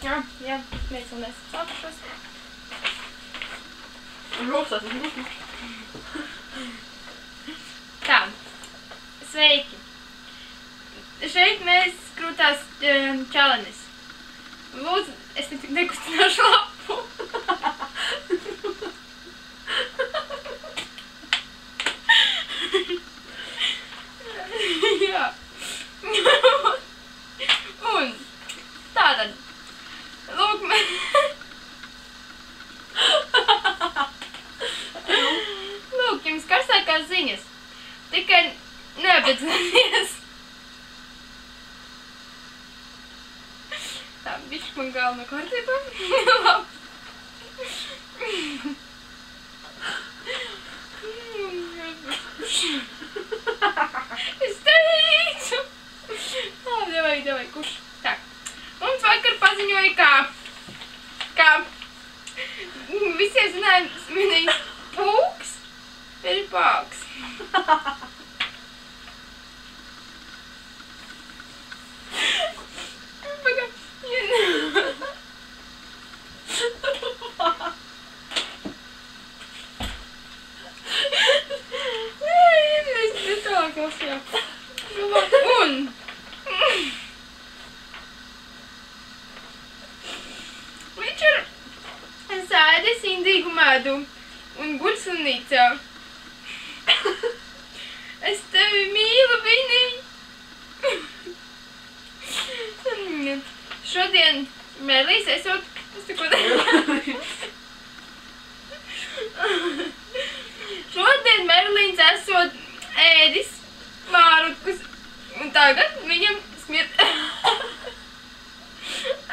Jā, mēs vēl nesam sākušos. Rūpsās. Tā, sveiki. Šeit mēs krūtās čalenes. Lūdzu, es nekustināšu lapu. Jā. Un tātad, lūk, lūk, jums karstākās ziņas. Tikai neapdedzināties. Tā, bišķi man galva kārtībā. Labi. Es teicu. Davai, kurš? Tā. Mums vakar paziņoja, kā visiem zinājums minējis pūks ir pāks. Un viņš ir sēdis indīgu medu un guļ slimnīcā. Es tevi mīlu, Vinī! Šodien Merlīs esot... Šodien Merlīns esot ēdis mārutkus. Un tagad viņam smirt...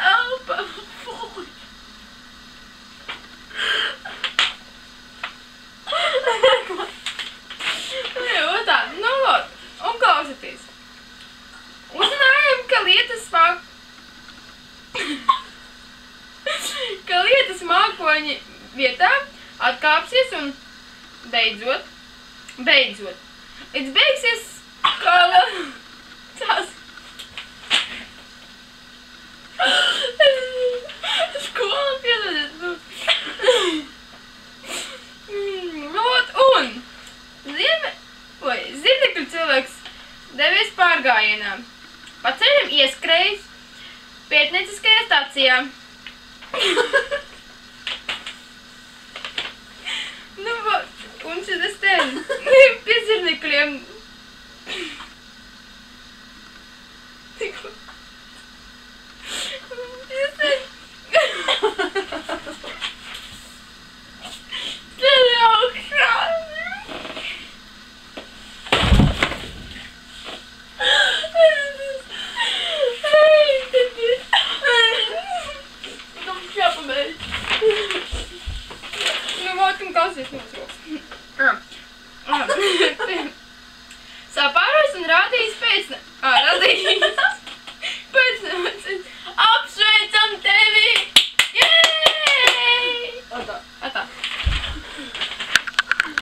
Elpa, fuj! Tā, nu lūk, un klausieties. Uzzinājām, ka lietas mākoņi vietā atkāpsies un beidzot, līdz beigsies skala tās. Skola piedodiet, nu. Un zirnekļu cilvēks devies pārgājienā. Pa ceļam ieskrējis pētnieciskajā stacijā. Nu, un šeit es ten pie zirnekļiem. Sapāros un rādījis